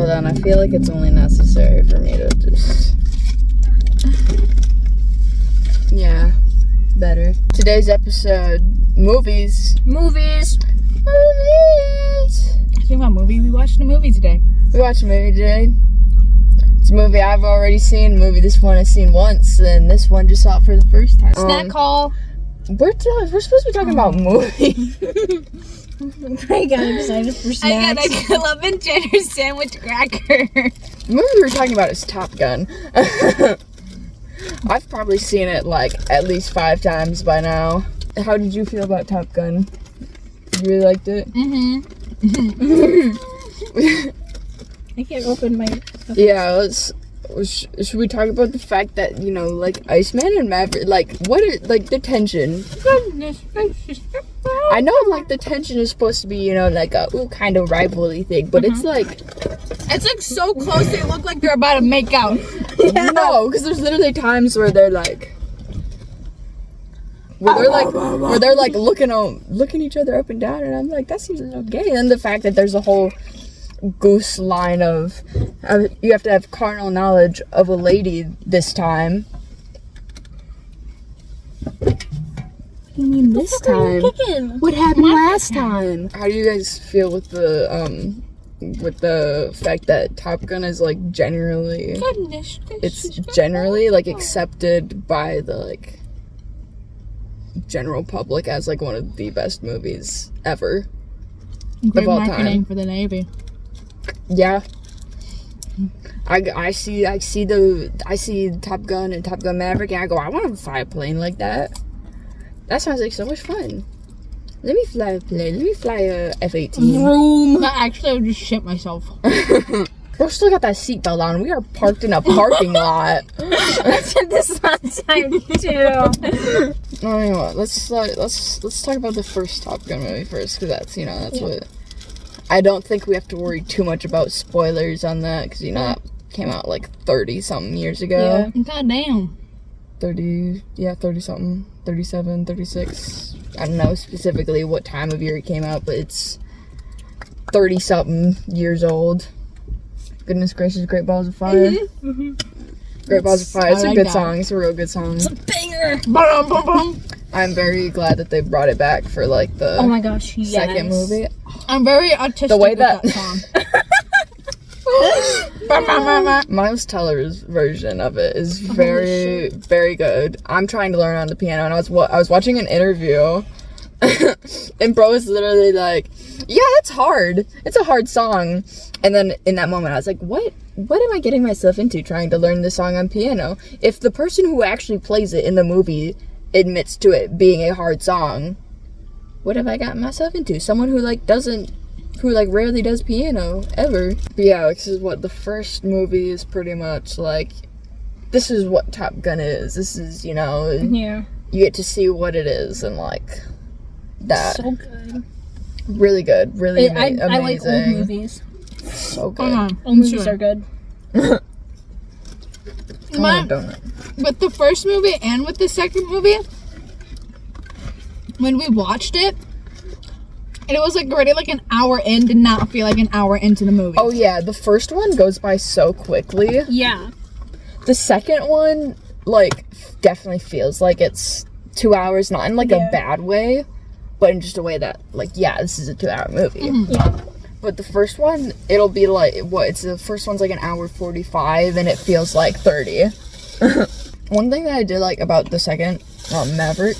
then I feel like it's only necessary for me to just... Yeah, better. Today's episode, movies. Movies. Movies. Think about movie. We watched a movie today. We watched a movie today. It's a movie I've already seen, a movie this one I've seen once, and this one just saw it for the first time. Snack haul. We're supposed to be talking about movies. I got excited for snacks. I got a Club and Cheddar sandwich cracker. The movie we were talking about is Top Gun. I've probably seen it like at least 5 times by now. How did you feel about Top Gun? You really liked it? I can't open my... Yeah, should we talk about the fact that, you know, like, Iceman and Maverick, like, what is, like, the tension? I know, like, the tension is supposed to be, you know, like a, kind of rivalry thing, but it's like... It's, like, so close they look like they're about to make out. Yeah. No, because there's literally times where they're, like... Where they're like looking each other up and down, and I'm like, that seems a little gay. And the fact that there's a whole goose line of you have to have carnal knowledge of a lady this time. You mean this time? What happened last time? How do you guys feel with the fact that Top Gun is like generally like accepted by the like general public as like one of the best movies ever Great of all marketing time for the Navy. Yeah, I see Top Gun and Top Gun Maverick, and I go, I want to fly a plane like that. That sounds like so much fun. Let me fly a plane. Let me fly a F-18. Vroom. Actually, I would just shit myself. We're still got that seatbelt on. We are parked in a parking lot. I said this last time too. Anyway, let's talk about the first Top Gun movie first, because that's what. I don't think we have to worry too much about spoilers on that, because that came out like 30-something years ago. Yeah. God damn. 30-something, 37, 36. I don't know specifically what time of year it came out, but it's 30-something years old. Goodness gracious, Great Balls of Fire. Great Balls of Fire. It's a good song. It's a real good song. It's a banger. I'm very glad that they brought it back for like the oh my gosh, yes. second movie. I'm very autistic the way with that song. Miles Teller's version of it is very, very good. I'm trying to learn on the piano, and I was watching an interview, and bro was literally like, "Yeah, it's hard. It's a hard song." And then in that moment, I was like, "What am I getting myself into trying to learn this song on piano? If the person who actually plays it in the movie admits to it being a hard song, what have I gotten myself into? Someone who rarely does piano ever." But yeah, this is what the first movie is pretty much like. This is what Top Gun is. This is, Yeah. You get to see what it is and like that. So good. Really good. Really amazing. I like old movies. So good. Old movies are good. With the first movie and with the second movie, when we watched it, and it was like already like an hour in, did not feel like an hour into the movie. Oh yeah, the first one goes by so quickly. Yeah. The second one, like, definitely feels like it's 2 hours, not in like a bad way, but in just a way that, like, yeah, this is a 2-hour movie. Yeah. But the first one, it'll be like, the first one's like an hour 45, and it feels like 30. One thing that I did like about the second Maverick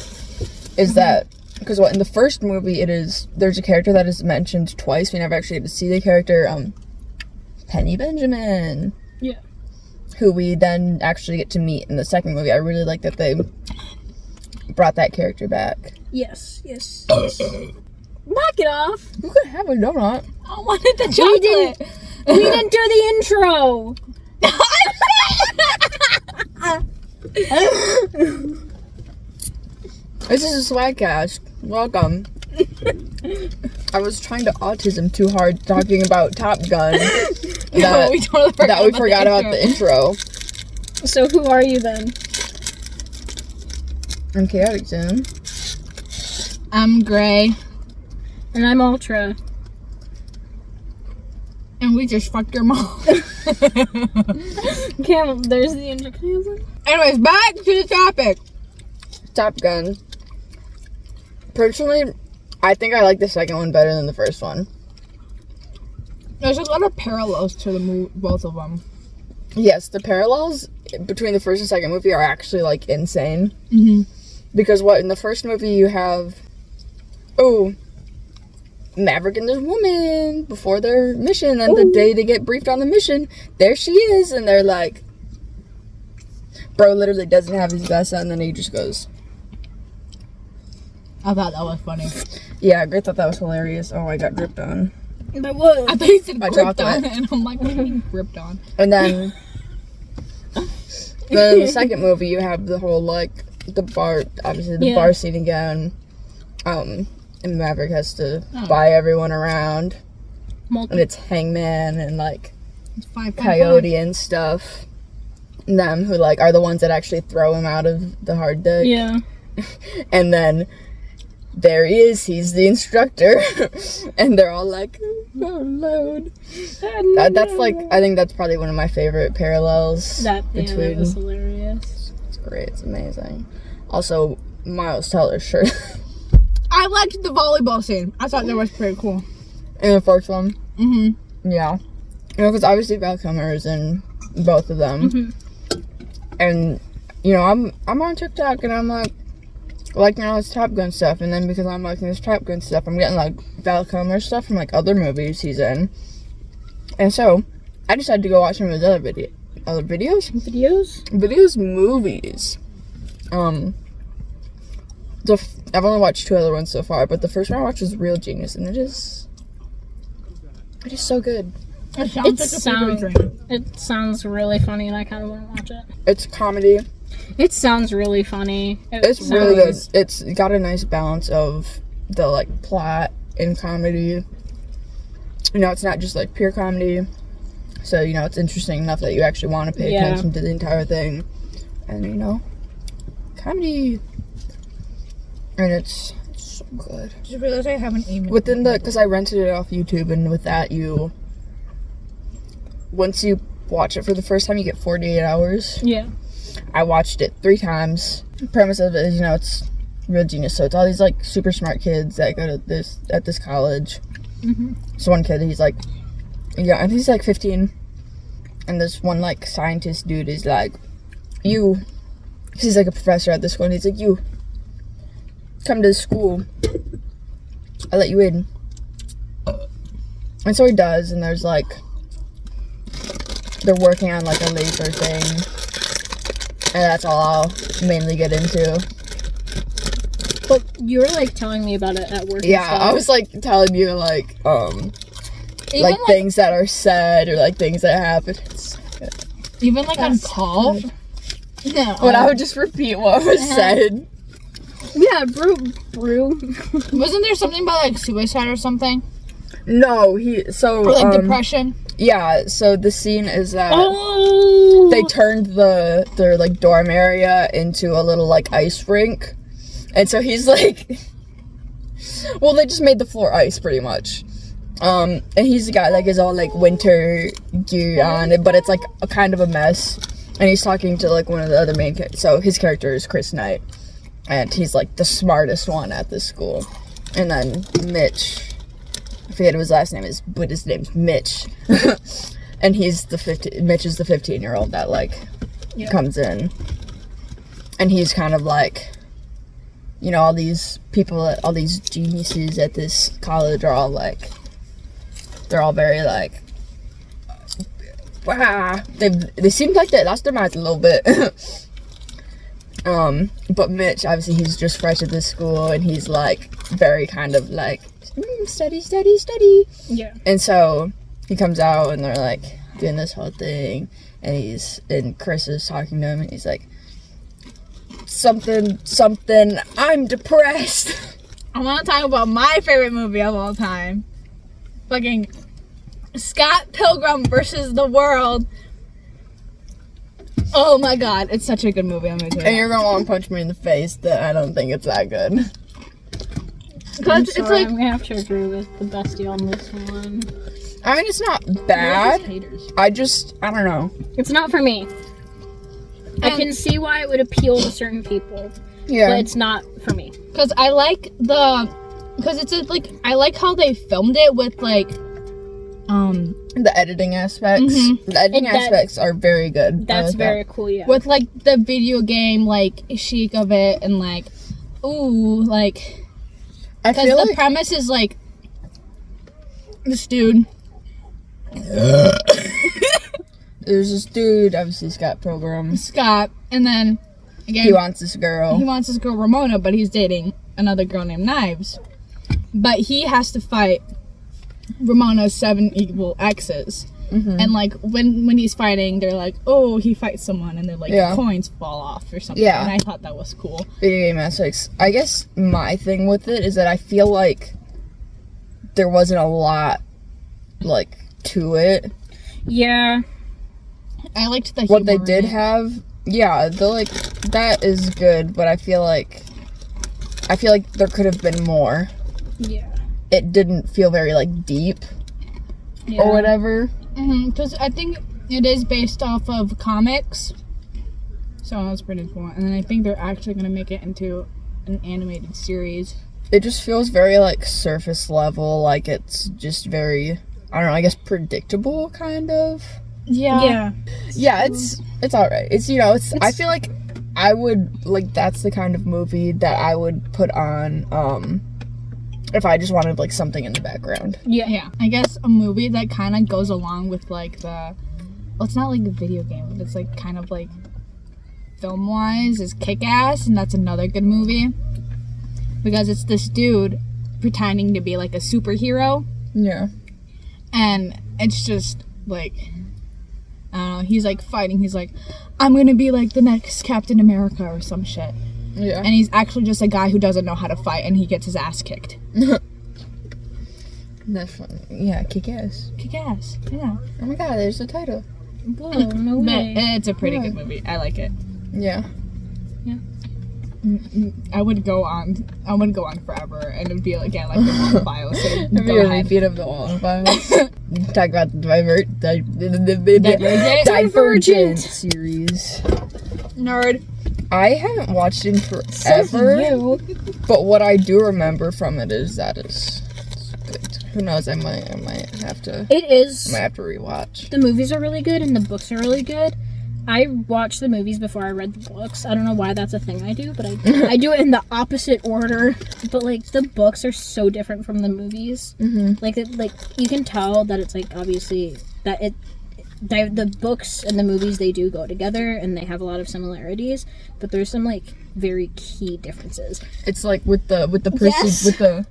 is that, because in the first movie there's a character that is mentioned twice. We never actually get to see the character, Penny Benjamin. Yeah. Who we then actually get to meet in the second movie. I really like that they brought that character back. Yes. Knock it off. You could have a donut. I wanted the chocolate. We didn't do the intro. This is a Swagcast. Welcome. I was trying to autism too hard talking about Top Gun that we forgot about the intro. So who are you then? I'm Cha0tic Zone. I'm Gray. And I'm Ultra. And we just fucked your mom. Cam, there's the intro. Anyways, back to the topic. Top Gun. Personally, I think I like the second one better than the first one. There's a lot of parallels to the both of them. Yes, the parallels between the first and second movie are actually, like, insane. Mm-hmm. Because in the first movie you have... Maverick and this woman before their mission, and the day they get briefed on the mission, there she is, and they're like, bro literally doesn't have his vest on, and then he just goes. I thought that was funny. Yeah, I thought that was hilarious. Oh, I got gripped on. But what? I thought you said My gripped on, chocolate. and I'm like, what do you mean gripped on? And then in the second movie you have the whole, like, the bar, obviously the bar scene again, and Maverick has to buy everyone around. And it's Hangman and, like, It's five. Coyote and stuff. And them who, like, are the ones that actually throw him out of the hard deck. Yeah. And then there he is. He's the instructor. And they're all like, oh, load. That's, like, I think that's probably one of my favorite parallels. That between. was hilarious. It's great. It's amazing. Also, Miles Teller's shirt. I liked the volleyball scene. I thought that was pretty cool. In the first one. Mm-hmm. Yeah. You know, because obviously Val Kilmer's in both of them. Mm-hmm. And, you know, I'm on TikTok and I'm like, liking all this Top Gun stuff. And then because I'm liking this Top Gun stuff, I'm getting, like, Val Kilmer stuff from, like, other movies he's in. And so, I decided to go watch some of his other videos. Movies. I've only watched 2 other ones so far, but the first one I watched was Real Genius, and it is so good. It sounds really funny, and I kind of want to watch it. It's comedy. It sounds really funny. It's really good. It's got a nice balance of the, like, plot and comedy. You know, it's not just, like, pure comedy. So, you know, it's interesting enough that you actually want to pay attention to the entire thing. And, you know, comedy. And it's so good. Just realized I have an email. Because I rented it off YouTube, and with that, once you watch it for the first time, you get 48 hours. Yeah. I watched it 3 times. The premise of it is, you know, it's Real Genius. So it's all these, like, super smart kids that go to this college. Mm-hmm. So one kid, he's like, yeah, and he's like 15. And this one, like, scientist dude is like, he's like a professor at this school, and he's like, you come to the school, I'll let you in. And so he does, and there's, like, they're working on, like, a laser thing, and that's all I'll mainly get into. But you were, like, telling me about it at work. Yeah, I was, like, telling you, like, like, things that are said, or, like, things that happen. It's so good. Even, like, on call? No. But I would just repeat what was said. Yeah, brew. Wasn't there something about, like, suicide or something? No, or, like, depression? Yeah, so the scene is that they turned their, like, dorm area into a little, like, ice rink. And so he's, like, well, they just made the floor ice, pretty much. And he's got, like, his all, like, winter gear on, but it's, like, a kind of a mess. And he's talking to, like, one of the other main characters. So his character is Chris Knight. And he's, like, the smartest one at this school. And then Mitch, I forget what his last name is, but his name's Mitch. And Mitch is the 15-year-old that, like, comes in. And he's kind of, like, you know, all these people, all these geniuses at this college are all, like, they're all very, like, wow. They seem like they lost their minds a little bit. But Mitch, obviously, he's just fresh at this school, and he's, like, very kind of, like, study. Yeah. And so he comes out, and they're, like, doing this whole thing, and Chris is talking to him, and he's like, something, I'm depressed. I want to talk about my favorite movie of all time. Fucking Scott Pilgrim versus the World. Oh my god, it's such a good movie. I'm gonna do it. And you're gonna want to punch me in the face that I don't think it's that good. I'm sorry, I'm gonna have to agree with the bestie on this one. I mean, it's not bad. Haters. I don't know. It's not for me. I can see why it would appeal to certain people, Yeah. but it's not for me. Because I like I like how they filmed it with like, The editing aspects. The editing aspects are very good. That's very cool, yeah. with like the video game like chic of it and like, ooh, like, I because feel the like premise is like this dude. there's this dude, obviously Scott Pilgrim. Scott, and then again He wants this girl. he wants this girl Ramona, but he's dating another girl named Knives. But he has to fight Ramona's 7 evil exes. And like when he's fighting, they're like, oh, he fights someone, and they're like coins fall off or something. Yeah. And I thought that was cool. Video game aspects. I guess my thing with it is that I feel like there wasn't a lot like to it. Yeah. I liked the What they humor did in it. have, yeah, the like that is good, but I feel like there could have been more. Yeah. It didn't feel very like deep or whatever. Because I think it is based off of comics, so that's pretty cool. And then I think they're actually gonna make it into an animated series. It just feels very like surface level, like it's just very, I don't know, I guess predictable kind of. Yeah. Yeah, it's alright. It's, you know, I feel like I would, like, that's the kind of movie that I would put on, if I just wanted, like, something in the background. Yeah. I guess a movie that kind of goes along with like well, it's not like a video game, but it's like kind of like film-wise is Kick-Ass, and that's another good movie. Because it's this dude pretending to be like a superhero, Yeah. and it's just like, I don't know, he's like fighting, he's like, I'm gonna be like the next Captain America or some shit. Yeah. And he's actually just a guy who doesn't know how to fight, and he gets his ass kicked. That's fun. Yeah, Kick-Ass. Kick-Ass, yeah. Oh my god, there's the title. Whoa, no But way. it's a pretty good movie. I like it. Yeah. I would go on forever, and it would be again like the wall file. So Have go you ahead. repeat of the wall files? Talk about the Divergent? Divergent series. Nerd. I haven't watched it in forever, but what I do remember from it is that it's good. Who knows? I might have to. It is. I might have to rewatch. The movies are really good and the books are really good. I watched the movies before I read the books. I don't know why that's a thing I do, but I do it in the opposite order. But like the books are so different from the movies. Like you can tell that it's like obviously that the books and the movies, they do go together and they have a lot of similarities, but there's some like very key differences. It's like with the Percy Yes. with the.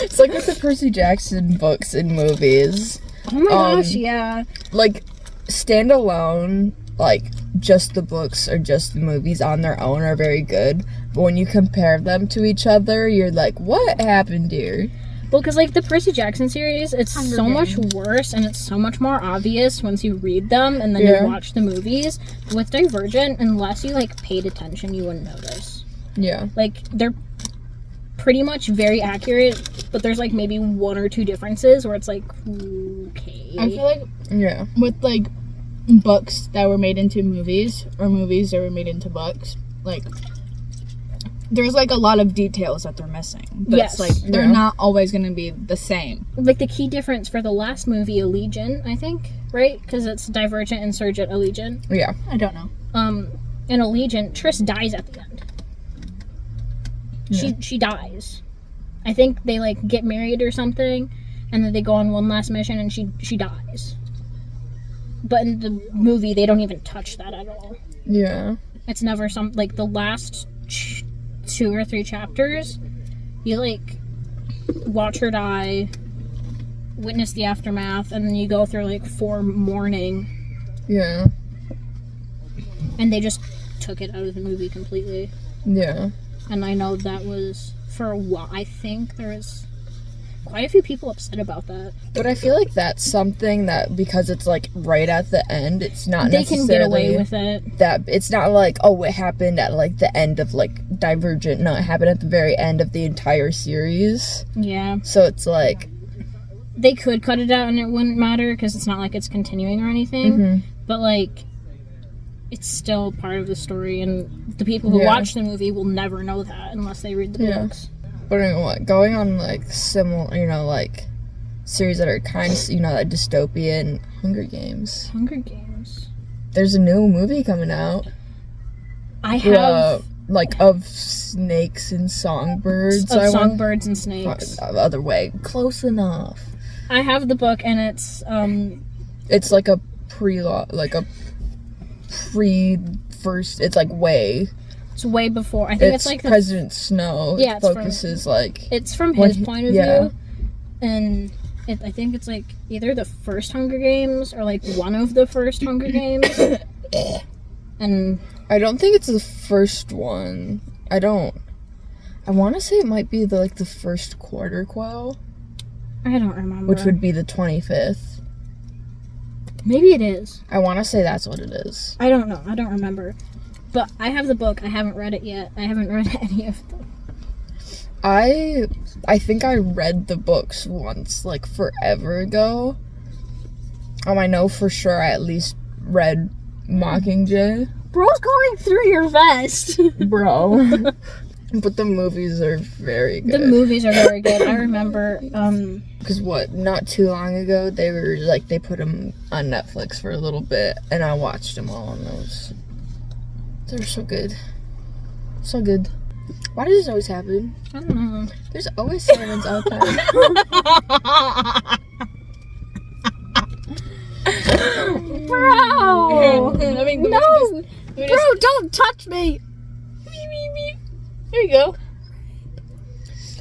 It's like with the Percy Jackson books and movies. Oh my gosh, yeah. Like standalone, like just the books or just the movies on their own are very good, but when you compare them to each other, you're like, what happened here? Well, because like the Percy Jackson series, it's so much worse and it's so much more obvious once you read them and then you watch the movies. With Divergent, unless you like paid attention, you wouldn't notice. Yeah. Like they're pretty much very accurate, but there's like maybe 1 or 2 differences where it's like, okay. I feel like Yeah. with like books that were made into movies or movies that were made into books, like there's like a lot of details that they're missing. But Yes. it's like they're not always gonna be the same. Like the key difference for the last movie, Allegiant, I think, right? Because it's Divergent, Insurgent, Allegiant. Yeah. I don't know. In Allegiant, Triss dies at the end. She dies. I think they like get married or something, and then they go on one last mission and she dies. But in the movie, they don't even touch that at all. Yeah. It's never like the last 2 or 3 chapters, you like watch her die, witness the aftermath, and then you go through like 4 mourning, Yeah. and they just took it out of the movie completely. Yeah. And I know that was for a while. I think there was quite a few people upset about that. But I feel like that's something that, because it's like right at the end, it's not They can necessarily get away with it. that it's not like, oh, it happened at like the end of like Divergent. No, it happened at the very end of the entire series. Yeah. So it's like, they could cut it out and it wouldn't matter because it's not like it's continuing or anything. Mm-hmm. But, like, it's still part of the story, and the people who watch the movie will never know that unless they read the books. But you know what? Going on, like, similar, you know, like, series that are kind of, you know, like dystopian, Hunger Games. Hunger Games. There's a new movie coming out. I have... like, of snakes and songbirds. Of songbirds and snakes. Other way. Close enough. I have the book, and it's, It's like a first, it's like way. It's way before. I think it's like President Snow. Yeah, it focuses it's from his point of view, and I think it's like either the first Hunger Games or like one of the first Hunger Games. And I don't think it's the first one. I want to say it might be the first quarter quell. I don't remember. Which would be the 25th. Maybe it is. I want to say that's what it is. I don't know. I don't remember. But I have the book. I haven't read it yet. I haven't read any of them. I think I read the books once, like, forever ago. I know for sure I at least read Mockingjay. Bro's going through your vest. Bro. But the movies are very good. The movies are very good. I remember, because not too long ago, they were, like, they put them on Netflix for a little bit, and I watched them all on those. They're so good. So good. Why does this always happen? I don't know. There's always silence out there. Bro! No! Bro, don't touch me! There you go.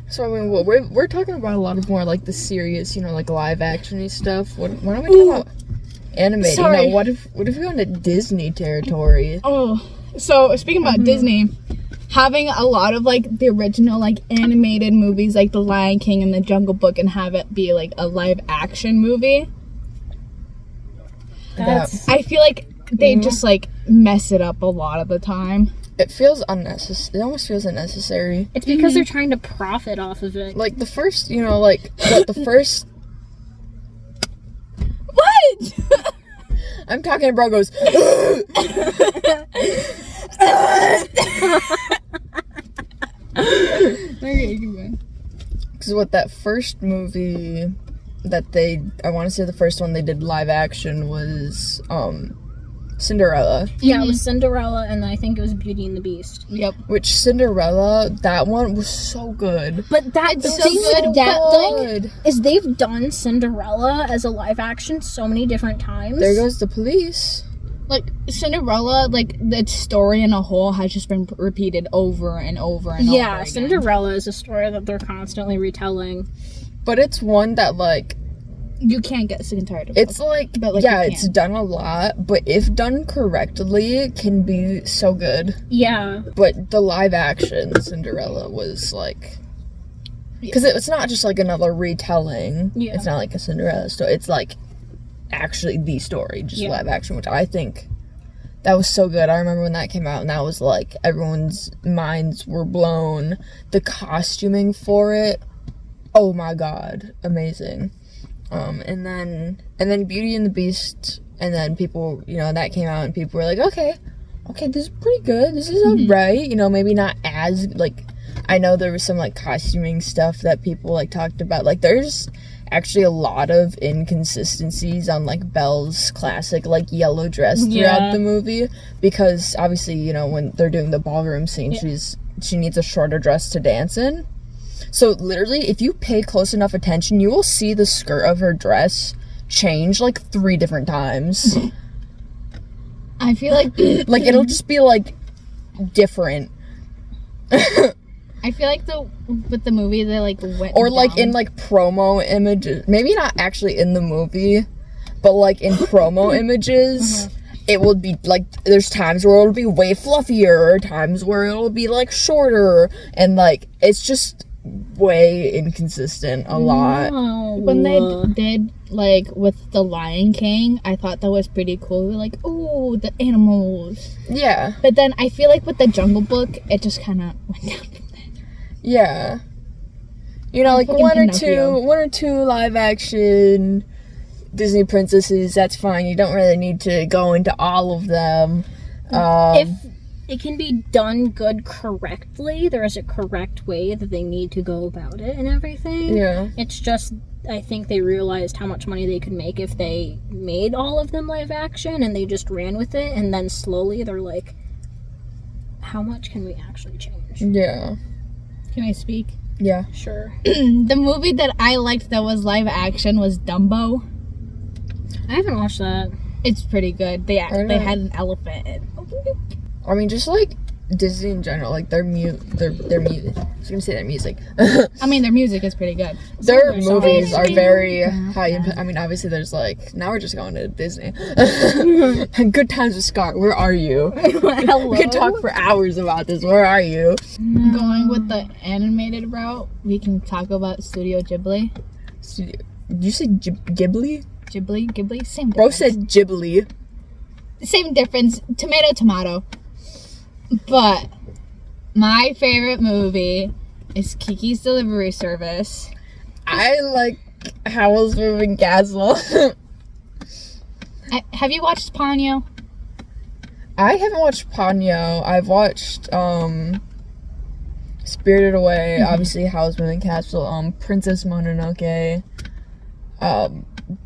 So, I mean, we're talking about a lot of more, like, the serious, you know, like, live action-y stuff. Why don't we talk about animated? Sorry. You know, what if we go into Disney territory? Oh, so speaking about Disney, having a lot of, like, the original, like, animated movies, like The Lion King and The Jungle Book, and have it be, like, a live action movie. I feel like they just, like, mess it up a lot of the time. It feels unnecessary. It almost feels unnecessary. It's because they're trying to profit off of it. Like, the first, you know, like, the first... What? I'm talking and bro goes... Okay, keep going. Because that first movie that I want to say the first one they did live action was, Cinderella. Yeah, it was Cinderella, and I think it was Beauty and the Beast. Yep. Which Cinderella, that one was so good. But that's so good. That thing is they've done Cinderella as a live action so many different times. There goes the police. Like, Cinderella, like, the story in a whole has just been repeated over and over and over again. Cinderella is a story that they're constantly retelling. But it's one that, like... You can't get sick and tired of it. It's like, it's done a lot, but if done correctly, it can be so good. Yeah. But the live action Cinderella was like... Because it's not just like another retelling. Yeah. It's not like a Cinderella story. It's like actually the story, just live action, which I think that was so good. I remember when that came out, and that was like everyone's minds were blown. The costuming for it, oh my god, amazing. And then Beauty and the Beast, and then people, you know, that came out, and people were like, okay, this is pretty good. This is alright. You know, maybe not as like. I know there was some like costuming stuff that people like talked about. Like, there's actually a lot of inconsistencies on like Belle's classic like yellow dress throughout the movie, because obviously, you know, when they're doing the ballroom scene, she needs a shorter dress to dance in. So literally, if you pay close enough attention, you will see the skirt of her dress change like 3 different times. I feel like like it'll just be like different. I feel like with the movie they like went or like down. in like promo images, maybe not actually in the movie, but like in promo images, it will be like there's times where it'll be way fluffier, times where it'll be like shorter, and like it's just way inconsistent a lot. When they did like with the Lion King, I thought that was pretty cool. Like, oh, the animals. Yeah. But then I feel like with the Jungle Book, it just kind of went down from there. Yeah. You know, like Fucking Pinocchio. one or two live action Disney princesses, that's fine. You don't really need to go into all of them. If it can be done good correctly, there is a correct way that they need to go about it and everything. Yeah. It's just, I think they realized how much money they could make if they made all of them live action and they just ran with it, and then slowly they're like, how much can we actually change? Yeah. Can I speak? Yeah. Sure. The movie that I liked that was live action was Dumbo. I haven't watched that. It's pretty good. They know. had an elephant. I mean, just like Disney in general, like their music. I was gonna say their music. I mean, their music is pretty good. Their Some of movies songs are very high. I mean, obviously, there's like now we're just going to Disney. Good Times with Scar. Where are you? Hello? We could talk for hours about this. Where are you? Going with the animated route, we can talk about Studio Ghibli. Did you say Ghibli? Ghibli, same difference. Bro said Ghibli. Same difference. Tomato. But my favorite movie is Kiki's Delivery Service. I like Howl's Moving Castle. Have you watched Ponyo? I haven't watched Ponyo. I've watched Spirited Away, obviously Howl's Moving Castle, Princess Mononoke.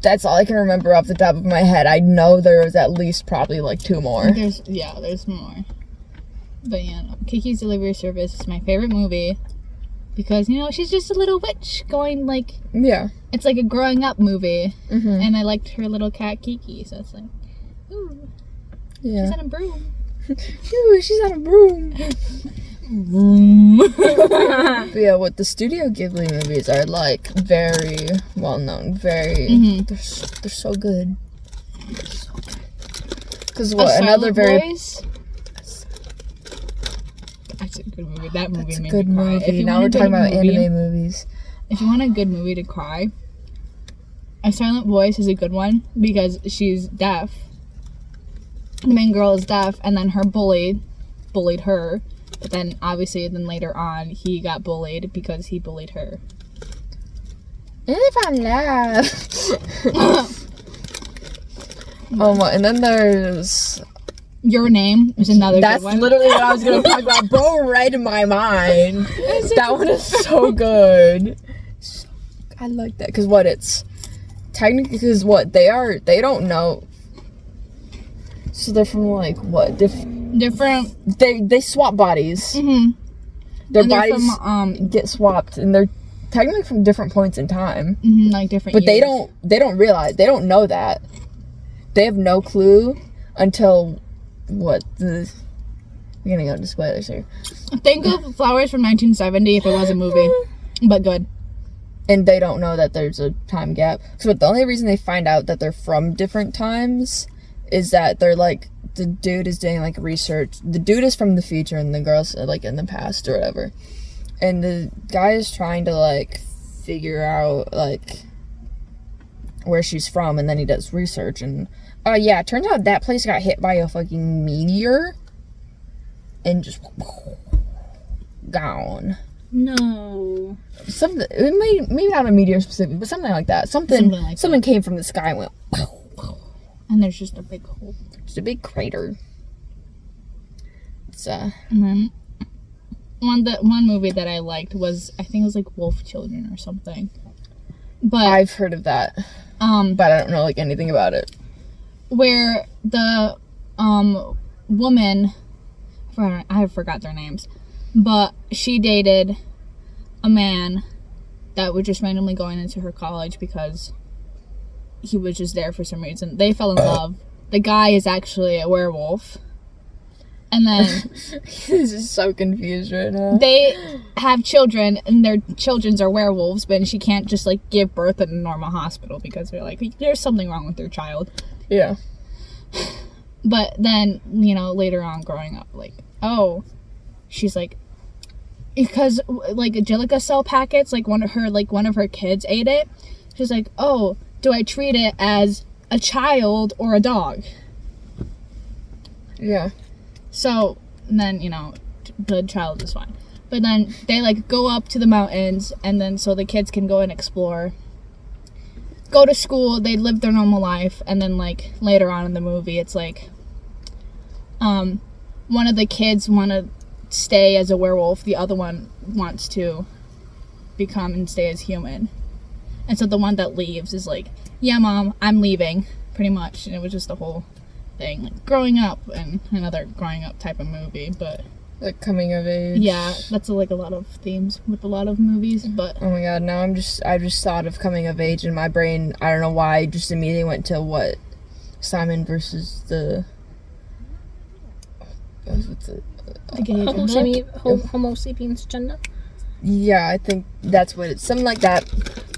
That's all I can remember off the top of my head. I know there was at least probably like 2 more. There's more. But yeah, no, Kiki's Delivery Service is my favorite movie because, you know, she's just a little witch going like... Yeah. It's like a growing up movie. Mm-hmm. And I liked her little cat Kiki, so it's like, ooh, Yeah. she's on a broom. Ooh, she's on a broom. But yeah, what the Studio Ghibli movies are like very well known, they're so good. Because what another very Boys? That's a good movie. That movie it's a made good me cry. movie. If you Now want we're a good talking about movie- anime movies. If you want a good movie to cry, A Silent Voice is a good one because she's deaf. The main girl is deaf, and then her bullied her. But then, obviously, later on, he got bullied because he bullied her. If I'm love. And then there's... Your Name is another That's good one. literally what I was going to talk about. Bro, right in my mind. That one is so good. I like that. Because it's... Technically, because they don't know... So they're from, like, what? Different. They swap bodies. Mm-hmm. Their And they're bodies from, get swapped, and they're technically from different points in time. like different But years. they don't realize, they don't know that. They have no clue until we're gonna go into spoilers here. Think of Flowers from 1970 if it was a movie, but good. And they don't know that there's a time gap. So the only reason they find out that they're from different times is that they're like, the dude is doing like research. The dude is from the future and the girl's like in the past or whatever. And the guy is trying to like figure out like where she's from, and then he does research, and it turns out that place got hit by a fucking meteor and just gone. No. Something, maybe not a meteor specific, but something like that. Something came from the sky and went, And there's just a big hole. just a big crater. It's And then one movie that I liked was, I think it was like Wolf Children or something. But I've heard of that, but I don't know like anything about it. where the woman, I forgot their names, but she dated a man that was just randomly going into her college because he was just there for some reason. They fell in love. The guy is actually a werewolf. And then This is so confused right now. they have children, and their children are werewolves, but she can't just like give birth in a normal hospital because they're like, there's something wrong with their child. Yeah. But then, later on growing up, like, she's like, because like Angelica cell packets, like one of her kids ate it. She's like, oh, do I treat it as a child or a dog? Yeah. So then, the child is fine. But then they like go up to the mountains, and then so the kids can go and explore. Go to school, they live their normal life, and then like later on in the movie, it's like, one of the kids want to stay as a werewolf, the other one wants to become and stay as human. And so the one that leaves is like, yeah, Mom, I'm leaving, pretty much. And it was just a whole thing, like growing up, and another growing up type of movie, but Like coming of age. yeah, that's like a lot of themes with a lot of movies, but Oh my god, now I just thought of coming of age, and my brain, I don't know why, just immediately went to what? Simon versus the... What's it? the gay agenda. Homo sapiens agenda. Yeah, I think that's what it's... Something like that.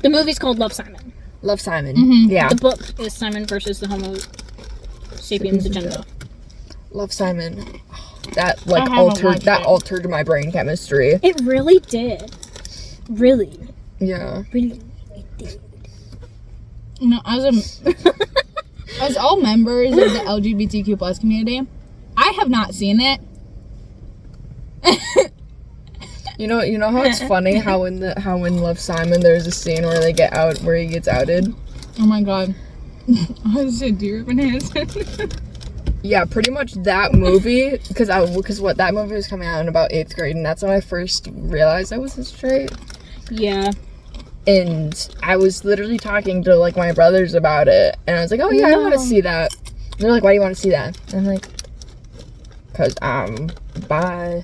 The movie's called Love, Simon. Love, Simon. Mhm. Yeah. The book is Simon versus the Homo sapiens agenda. Love, Simon. That, like, I haven't watched it. altered my brain chemistry. It really did. Really. Yeah. Really. It did. No, as all members of the LGBTQ plus community, I have not seen it. You know how it's funny how in Love, Simon there's a scene where he gets outed? Oh my god. I was a deer Hansen. Yeah, pretty much that movie, because that movie was coming out in about 8th grade, and that's when I first realized I wasn't straight. Yeah. And I was literally talking to, like, my brothers about it, and I was like, oh yeah, I want to see that. And they're like, why do you want to see that? And I'm like, because I'm bi.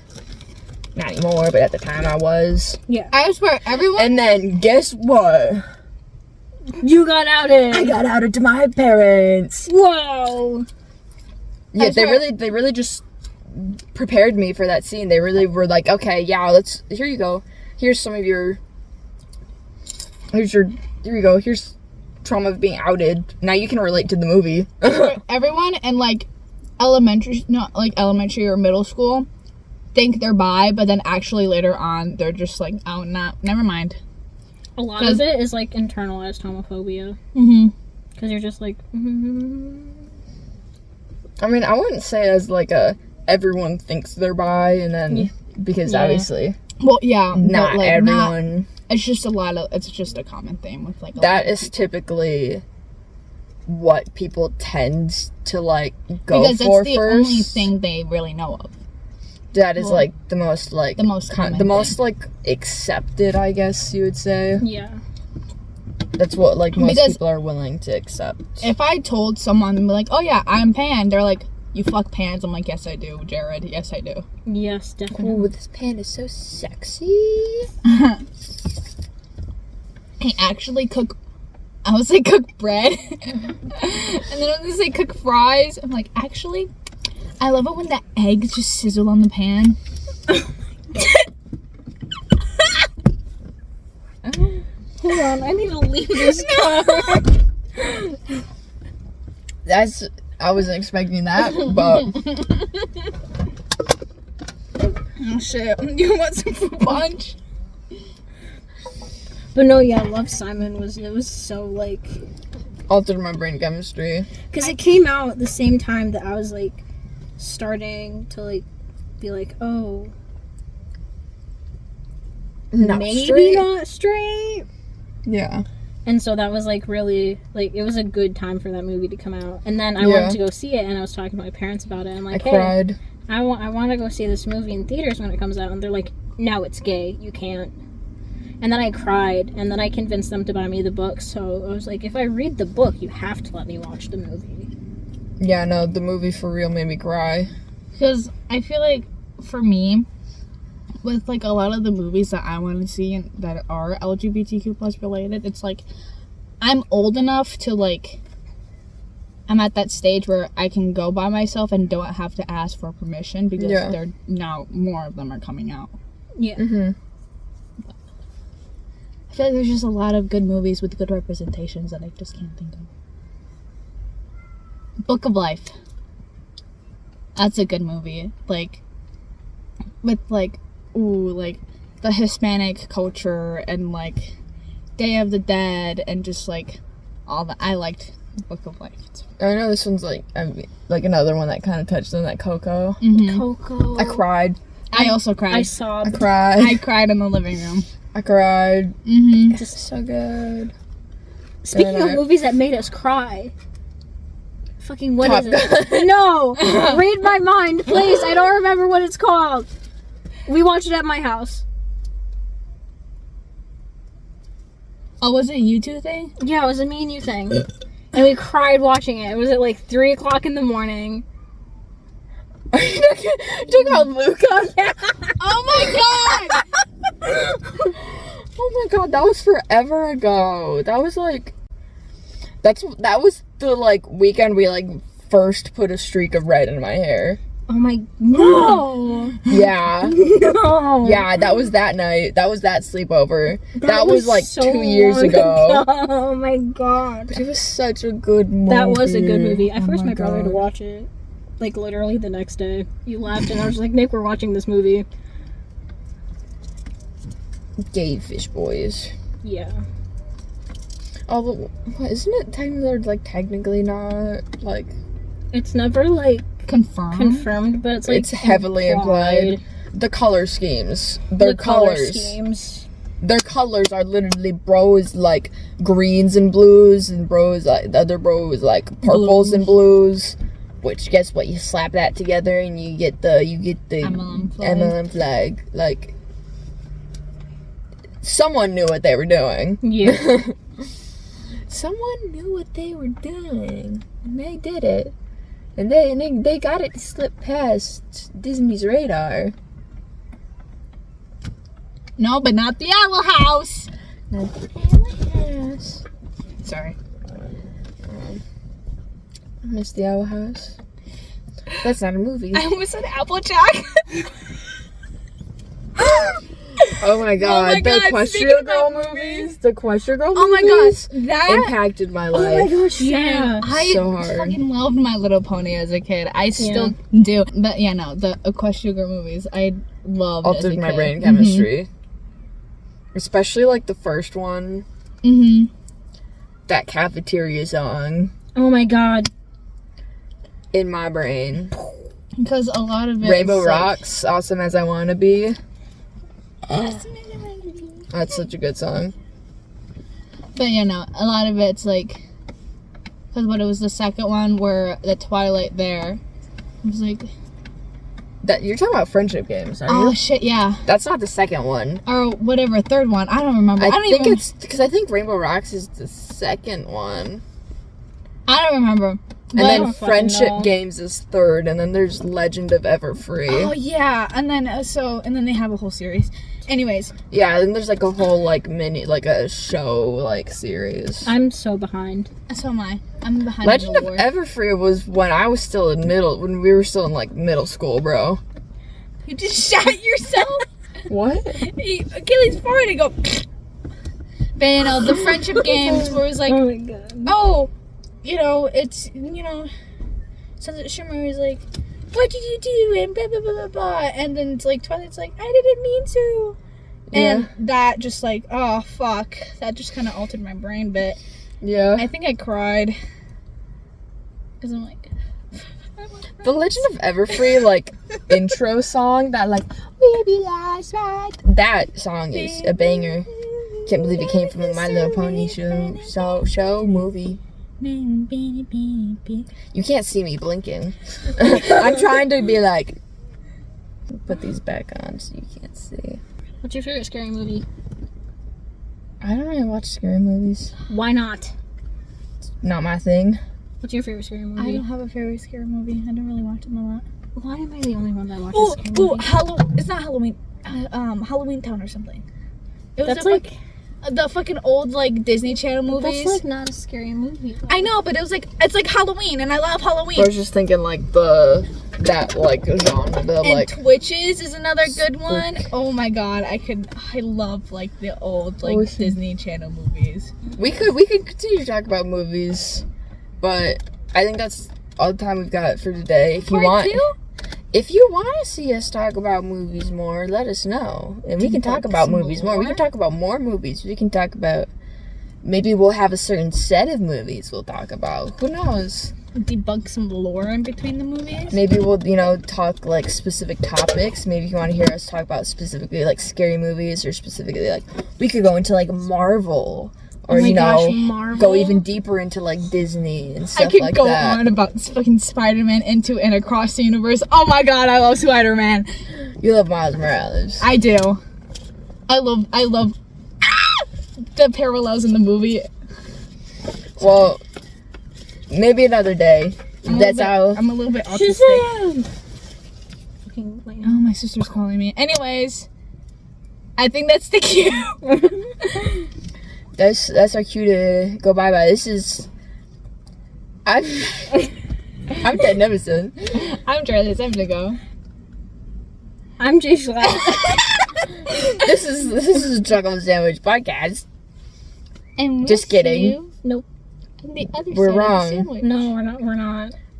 Not anymore, but at the time I was. Yeah. I swear, everyone. And then, guess what? You got outed. I got outed to my parents. Whoa. Yeah, they really just prepared me for that scene. They really were like, okay, yeah, here you go. Here's trauma of being outed. Now you can relate to the movie. Everyone in like elementary or middle school think they're bi, but then actually later on they're just like, oh, never mind. A lot of it is like internalized homophobia. Mm-hmm. Because you're just like, I mean, I wouldn't say as like everyone thinks they're bi, and then because obviously Well, yeah, not but, like, everyone. It's just a common theme with like. That is typically what people tend to like go because for that's the first. only thing they really know of. That is like the most common the most thing. like accepted, I guess you would say. yeah. That's what like most Because people are willing to accept. If I told someone like, "Oh yeah, I'm pan," they're like, "You fuck pans." I'm like, "Yes, I do, Jared. Yes, I do." Yes, definitely. Ooh, this pan is so sexy. I actually cook. I was like cook bread, and then I was like cook fries. I'm like, actually, I love it when the eggs just sizzle on the pan. Hold on, I need to leave this car. I wasn't expecting that, but Oh shit! You want some fruit punch? But no, yeah, Love, Simon was so like, altered my brain chemistry. because it came out at the same time that I was like starting to like be like, oh, Not maybe straight. not straight. Yeah. And so that was like really like it was a good time for that movie to come out. And then I Yeah. wanted to go see it, and I was talking to my parents about it. I'm like, I hey, cried. I want to go see this movie in theaters when it comes out, and they're like, no, it's gay, you can't. And then I cried, and then I convinced them to buy me the book. So I was like, if I read the book, you have to let me watch the movie. Yeah, no, the movie for real made me cry. Because I feel like for me, with like a lot of the movies that I want to see and that are LGBTQ plus related, it's like I'm old enough to like. I'm at that stage where I can go by myself and don't have to ask for permission because they're now more of them are coming out. Yeah. Mm-hmm. I feel like there's just a lot of good movies with good representations that I just can't think of. Book of Life. That's a good movie. Like, with like, like the Hispanic culture and like Day of the Dead and just like all that. I liked Book of Life. I know this one's like another one that kind of touched on that Coco. Mm-hmm. Coco. I cried. I also cried. I I sobbed. cried. I cried in the living room. I cried. Mm-hmm. It's so good. Speaking And of I- movies that made us cry. Fucking what Top is it? No! Read my mind, please. I don't remember what it's called. We watched it at my house. Oh, was it a you two thing? Yeah, it was a me and you thing. And we cried watching it. It was at like 3 o'clock in the morning. Are you talking about Luca? Oh my god! Oh my god, that was forever ago. That was like, that was the like weekend we like first put a streak of red in my hair. Oh my... No! Yeah. No! Yeah, that was that night. That was that sleepover. That was was like so 2 years long ago. Oh my god. But it was such a good movie. That was a good movie. I Oh forced my my brother to God. watch it. Like literally the next day. He left and I was like, Nick, we're watching this movie. Gay Fish Boys. Yeah. Oh, but what, isn't it technically not like It's never like Confirmed. confirmed, but it's like it's heavily implied. The color schemes. Their The color colors. schemes. Their colors are literally bros like greens and blues, and bros like the other bros like purples and blues. Which guess what? You slap that together and you get the MLM flag. MLM flag. Like someone knew what they were doing. Yeah. Someone knew what they were doing, and they did it, and they got it to slip past Disney's radar. No, but not the Owl House. Not the House. Sorry. I miss the Owl House. That's not a movie. I almost said Applejack. Oh my god, my God, the Equestria speaking Girl about movies. The Equestria Girl Oh my movies gosh, that. impacted my life. Oh my gosh, Yeah, yeah. I So hard. fucking loved My Little Pony as a kid. I still do. But yeah, no, the Equestria Girl movies I loved as a Altered my kid. brain chemistry. Especially like the first one. Mm-hmm. That cafeteria song Oh my god. in my brain. Because a lot of it Rainbow is, like, Rocks, Awesome as I Wanna Be. That's such a good song. But you know, a lot of it's like, because what it was the second one where the Twilight there, it was like, That you're talking about friendship games, aren't oh you? shit, yeah, That's not the second one. or whatever, third one. I don't remember. I don't think even. it's because I think Rainbow Rocks is the second one, I don't remember. and But- then don't fucking Friendship know. Games is third, and then there's Legend of Everfree. Oh yeah, and then and then they have a whole series. Anyways, Yeah, then there's like a whole like mini like a show like series. I'm so behind. so am I. I'm behind. Legend the of lore. Everfree was when I was still when we were still in like middle school, bro. You just shot yourself. What? Achilles farted and go. But you know, the friendship games where it was like, Oh my god. oh, you know, it's, you know, Sunset Shimmer is like, what did you do? And blah, blah, blah, blah, blah. And then it's like, Twilight's like, I didn't mean to. And that just like, oh, fuck. That just kind of altered my brain, but Yeah. I think I cried. Because I'm like, The Legend of Everfree like intro song that like we'll be last right. That song is a banger. Can't believe it came from a My Little Pony show movie. You can't see me blinking. I'm trying to be like put these back on so you can't see. What's your favorite scary movie? I don't really watch scary movies. Why not? Not my thing. What's your favorite scary I movie? don't have a favorite scary movie. I don't really watch them a lot. Why am I the only one that watches Oh, scary oh, movies? Halloween. It's not Halloween. Halloween Town or something. It was That's the like the fucking old like Disney Channel movies. that's like not a scary movie. I know, but it was like it's like Halloween, and I love Halloween. I was just thinking like that like genre, the And like Twitches is another good one. Spook. Oh my god, I love like the old like Listen. Disney Channel movies. we could continue to talk about movies, but I think that's all the time we've got for today. If you want to see us talk about movies more, let us know, and we can talk about movies more. We can talk about more movies. We can talk about maybe we'll have a certain set of movies we'll talk about. Who knows? debunk some lore in between the movies. Maybe we'll, you know, talk like specific topics. Maybe if you want to hear us talk about specifically like scary movies, or specifically like we could go into like Marvel, or you know, Marvel. go even deeper into like Disney and stuff I could like go that. on about fucking Spider-Man into and across the universe. Oh my god, I love Spider-Man. You love Miles Morales. I do. I love the parallels in the movie. Well, maybe another day. That's how. I'm a little bit autistic. Shazam! Fucking like, Oh, my sister's calling me. Anyways, I think that's the cue. That's our cue to go bye bye. This is. I'm Ted Nemesis. I'm Charlie. It's time to go. I'm Jay Schlatt. This is a Chocolate Sandwich podcast. And we'll Just kidding. see you Nope. on the other We're side of the wrong. sandwich. No, we're not.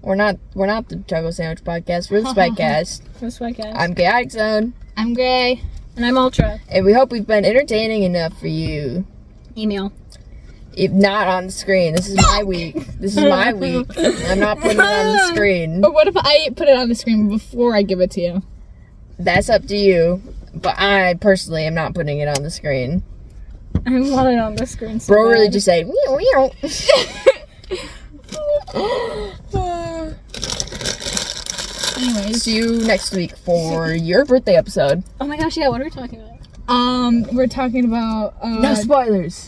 We're not. We're not the Chocolate Sandwich podcast. We're the Spikecast. This podcast. I'm Chaotic Zone, I'm Gray. And I'm Ultra. and we hope we've been entertaining enough for you. Email. If not on the screen, this is my week. This is my week. I'm not putting it on the screen. Or what if I put it on the screen before I give it to you? That's up to you. But I personally am not putting it on the screen. I want it on the screen. So Bro really bad. just said, meow, meow. Anyways, See you next week for your birthday episode. Oh my gosh, yeah, what are we talking about? we're talking about No spoilers.